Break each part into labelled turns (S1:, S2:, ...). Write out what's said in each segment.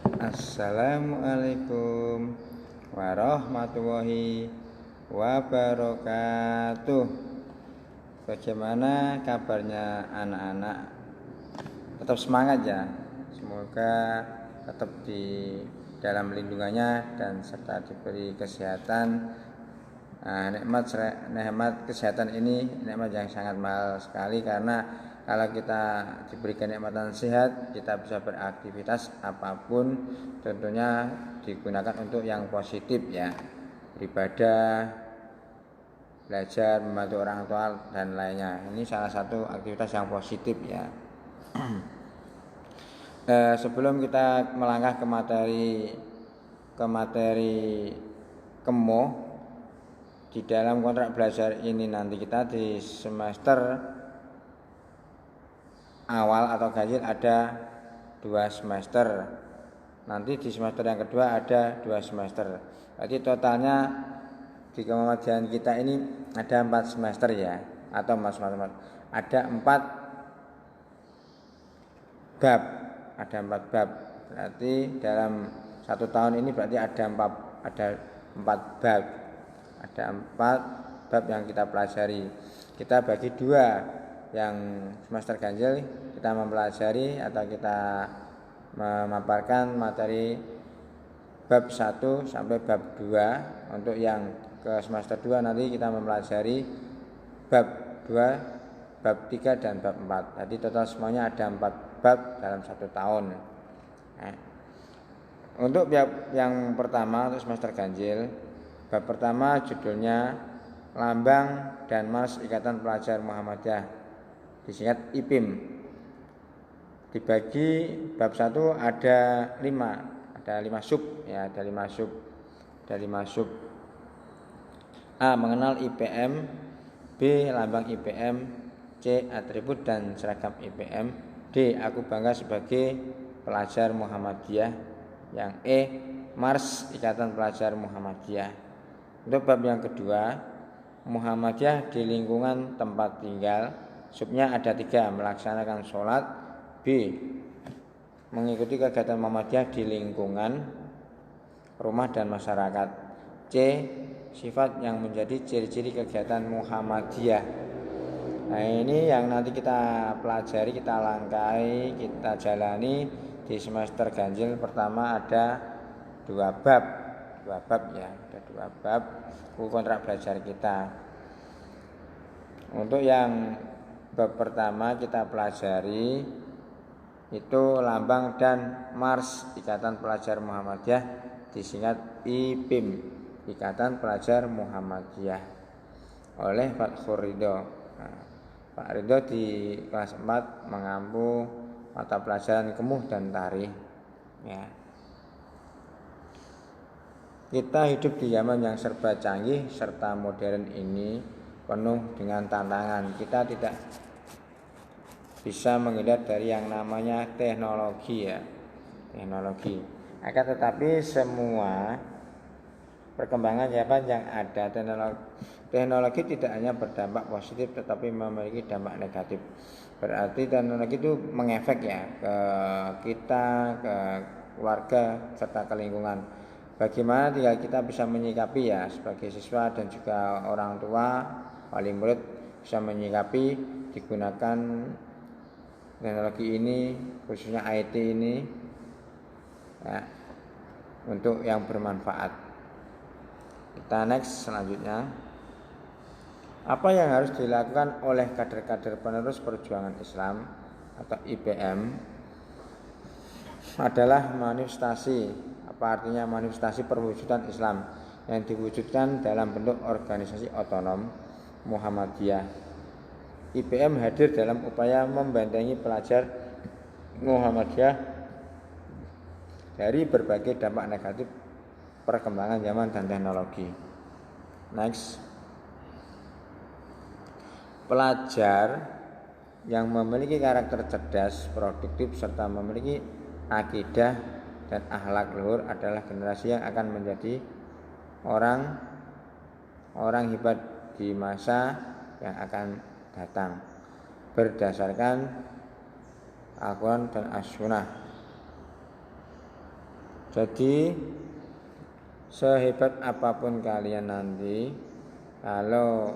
S1: Assalamualaikum warahmatullahi wabarakatuh. Bagaimana kabarnya anak-anak? Tetap semangat ya. Semoga tetap di dalam lindungannya dan serta diberi kesehatan. Nikmat kesehatan ini nikmat yang sangat mahal sekali, karena kalau kita diberikan nikmatan sehat, kita bisa beraktivitas apapun, tentunya digunakan untuk yang positif ya, beribadah, belajar, membantu orang tua dan lainnya. Ini salah satu aktivitas yang positif ya. Sebelum kita melangkah ke materi kemo, di dalam kontrak belajar ini nanti kita di semester awal atau ganjil ada 2 semester. Nanti di semester yang kedua ada 2 semester. Berarti totalnya di Muhammadiyah kita ini ada 4 semester ya, atau ada 4 bab. Ada 4 bab. Berarti dalam 1 tahun ini berarti ada 4 bab. Ada 4 bab yang kita pelajari. Kita bagi 2, yang semester ganjil kita mempelajari atau kita memaparkan materi bab 1 sampai bab 2. Untuk yang ke semester 2 nanti kita mempelajari bab 2, bab 3 dan bab 4. Jadi total semuanya ada 4 bab dalam 1 tahun. Untuk bab yang pertama untuk semester ganjil, bab pertama judulnya Lambang dan Mars Ikatan Pelajar Muhammadiyah, disingkat IPIM. Dibagi bab 1 ada 5 sub ya, ada 5 sub. A. Mengenal IPM. B. Lambang IPM. C. Atribut dan seragam IPM. D. Aku bangga sebagai pelajar Muhammadiyah. Yang E. Mars Ikatan Pelajar Muhammadiyah. Untuk bab yang kedua, Muhammadiyah di lingkungan tempat tinggal. Subnya ada 3, melaksanakan sholat. B. Mengikuti kegiatan Muhammadiyah di lingkungan rumah dan masyarakat. C. Sifat yang menjadi ciri-ciri kegiatan Muhammadiyah. Nah, ini yang nanti kita pelajari, kita langkai, kita jalani di semester ganjil pertama. Ada 2 bab ya, ada 2 bab kontrak belajar kita. Untuk yang bab pertama kita pelajari itu Lambang dan Mars Ikatan Pelajar Muhammadiyah, disingkat IPIM, Ikatan Pelajar Muhammadiyah, oleh Pak Ridho. Pak Ridho di kelas 4 mengampu mata pelajaran Kemuh dan Tarikh ya. Kita hidup di zaman yang serba canggih serta modern ini penuh dengan tantangan. Kita tidak bisa menghindar dari yang namanya teknologi ya. Teknologi. Akan tetapi semua perkembangan zaman yang ada, teknologi tidak hanya berdampak positif tetapi memiliki dampak negatif. Berarti teknologi itu mengefek ya ke kita, ke keluarga serta ke lingkungan. Bagaimana tinggal kita bisa menyikapi ya, sebagai siswa dan juga orang tua, wali murid bisa menyikapi digunakan teknologi ini, khususnya IT ini ya, untuk yang bermanfaat. Kita next selanjutnya. Apa yang harus dilakukan oleh kader-kader penerus perjuangan Islam atau IPM adalah manifestasi. Apa artinya manifestasi perwujudan Islam yang diwujudkan dalam bentuk organisasi otonom Muhammadiyah. IPM hadir dalam upaya membentengi pelajar Muhammadiyah dari berbagai dampak negatif perkembangan zaman dan teknologi. Next. Pelajar yang memiliki karakter cerdas, produktif serta memiliki akidah dan akhlak luhur adalah generasi yang akan menjadi orang hebat di masa yang akan datang berdasarkan Al-Quran dan As-Sunnah. Jadi sehebat apapun kalian nanti, kalau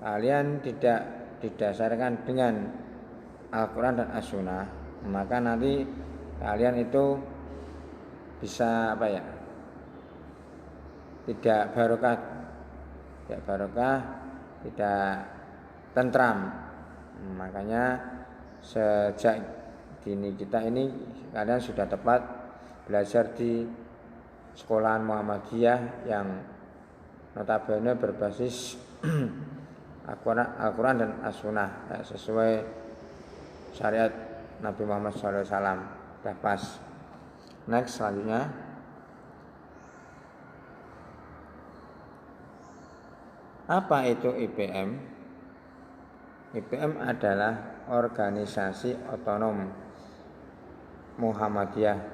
S1: kalian tidak didasarkan dengan Al-Quran dan As-Sunnah, maka nanti kalian itu bisa tidak barokah, tidak tentram. Makanya sejak dini kita ini kalian sudah tepat belajar di sekolahan Muhammadiyah yang notabene berbasis Al-Quran dan As-Sunnah, sesuai syariat Nabi Muhammad SAW. Sudah pas. Next, selanjutnya. Apa itu IPM? IPM adalah organisasi otonom Muhammadiyah.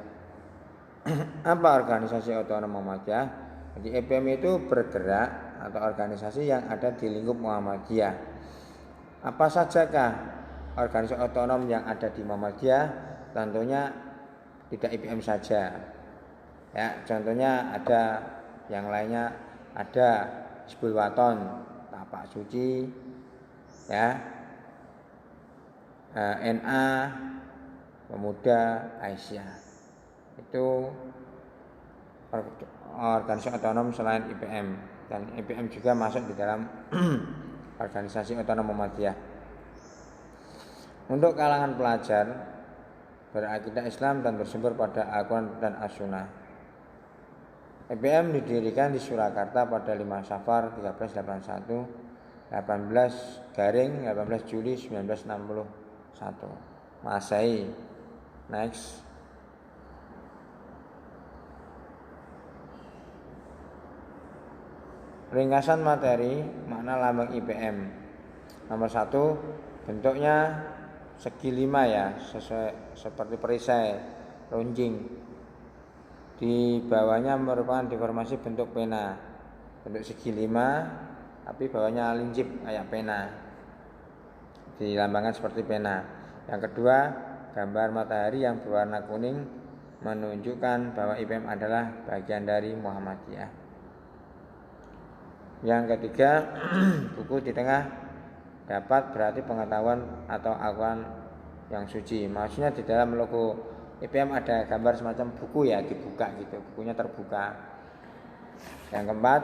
S1: Apa organisasi otonom Muhammadiyah? Jadi IPM itu bergerak atau organisasi yang ada di lingkup Muhammadiyah. Apa sajakah organisasi otonom yang ada di Muhammadiyah? Tentunya tidak IPM saja. Ya, contohnya ada yang lainnya, ada Hizbul Waton, Tapak Suci, ya, NA, Pemuda Aisyah. Itu organisasi otonom selain IPM, dan IPM juga masuk di dalam organisasi otonom Muhammadiyah. Untuk kalangan pelajar berakidah Islam dan bersumber pada Al-Quran dan As-Sunnah, IPM didirikan di Surakarta pada 5 Safar 1381, 18 Juli 1961 Masehi. Next. Ringkasan materi makna lambang IPM. Nomor 1, bentuknya segi 5 ya, sesuai seperti perisai runcing. Di bawahnya merupakan deformasi bentuk pena, bentuk segi 5 tapi bawahnya lincip kayak pena, dilambangkan seperti pena. Yang kedua, gambar matahari yang berwarna kuning menunjukkan bahwa IPM adalah bagian dari Muhammadiyah. Yang ketiga, buku di tengah dapat berarti pengetahuan atau Al-Quran yang suci. Maksudnya di dalam logo IPM ada gambar semacam buku ya, dibuka gitu, bukunya terbuka. Yang keempat,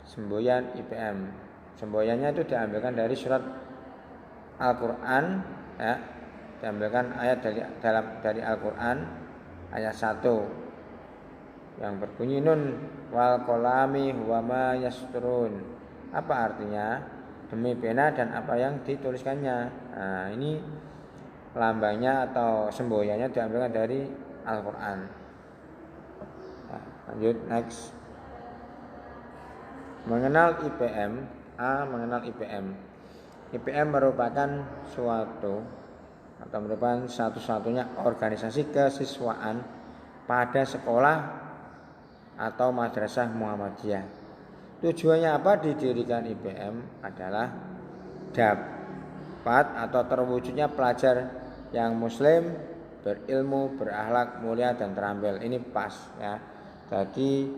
S1: semboyan IPM. Semboyannya itu diambilkan dari surat Al-Quran, ya, diambilkan ayat dari Al-Quran ayat 1 yang berbunyi nun wal qalami wa ma yasturun. Apa artinya? Demi pena dan apa yang dituliskannya. Nah, ini lambangnya atau semboyannya diambilkan dari Al-Quran. Nah, lanjut, next. Mengenal IPM. Mengenal IPM. IPM merupakan suatu atau merupakan satu-satunya organisasi kesiswaan pada sekolah atau madrasah Muhammadiyah. Tujuannya apa didirikan IPM adalah dapat atau terwujudnya pelajar yang muslim, berilmu, berakhlak mulia dan terampil. Ini pas ya. Jadi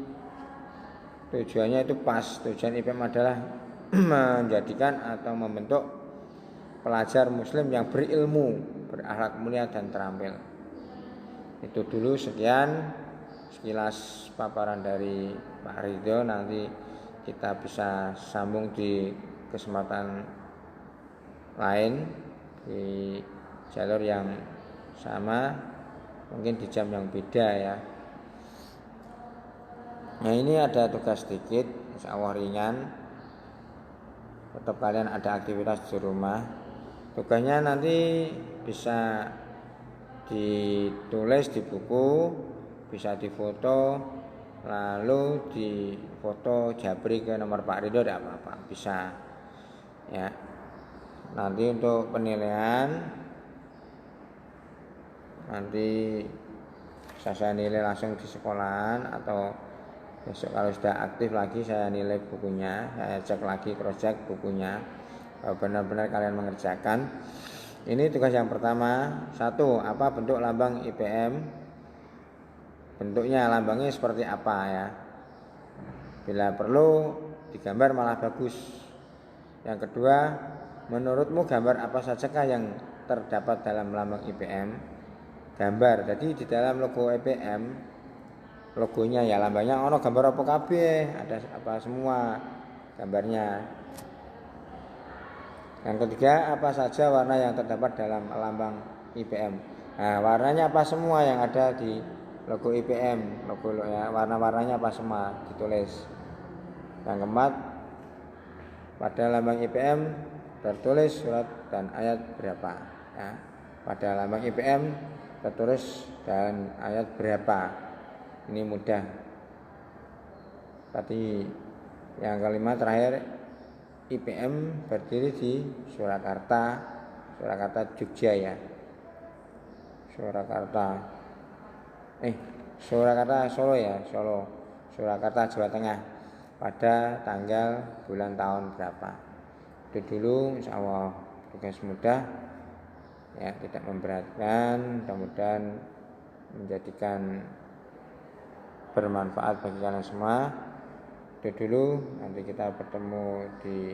S1: tujuannya itu pas. Tujuan IPM adalah menjadikan atau membentuk pelajar muslim yang berilmu, berakhlak mulia dan terampil. Itu dulu sekian sekilas paparan dari Pak Ridho. Nanti kita bisa sambung di kesempatan lain di jalur yang sama, mungkin di jam yang beda ya. Nah, ini ada tugas sedikit, insya Allah ringan. Tetap kalian ada aktivitas di rumah. Tugasnya nanti bisa ditulis di buku, bisa difoto, lalu difoto japri ke nomor Pak Ridho, tidak apa-apa, bisa ya. Nanti untuk penilaian nanti saya nilai langsung di sekolahan, atau besok kalau sudah aktif lagi saya nilai bukunya, saya cek lagi, cross check bukunya benar-benar kalian mengerjakan. Ini tugas yang pertama. 1, apa bentuk lambang IPM? bentuknya, lambangnya seperti apa ya. Bila perlu digambar malah bagus. Yang kedua, menurutmu gambar apa sajakah yang terdapat dalam lambang IPM? Gambar. Jadi di dalam logo IPM, logonya ya lambangnya ono gambar apa kabeh, ada apa semua gambarnya. Yang ketiga, apa saja warna yang terdapat dalam lambang IPM? Nah, warnanya apa semua yang ada di logo IPM, logo ya, warna-warnanya apa semua ditulis. Yang keempat, pada lambang IPM tertulis surat dan ayat berapa? Ya, pada lambang IPM tertulis dan ayat berapa? Ini mudah. Tadi yang kelima terakhir, IPM berdiri di Surakarta Jogja ya. Surakarta Solo ya, Surakarta Jawa Tengah pada tanggal bulan tahun berapa. Itu dulu, insyaallah tugas mudah ya, tidak memberatkan, mudah-mudahan menjadikan bermanfaat bagi kalian semua. Itu dulu, nanti kita bertemu di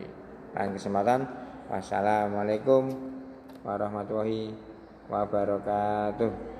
S1: lain kesempatan. Wassalamualaikum warahmatullahi wabarakatuh.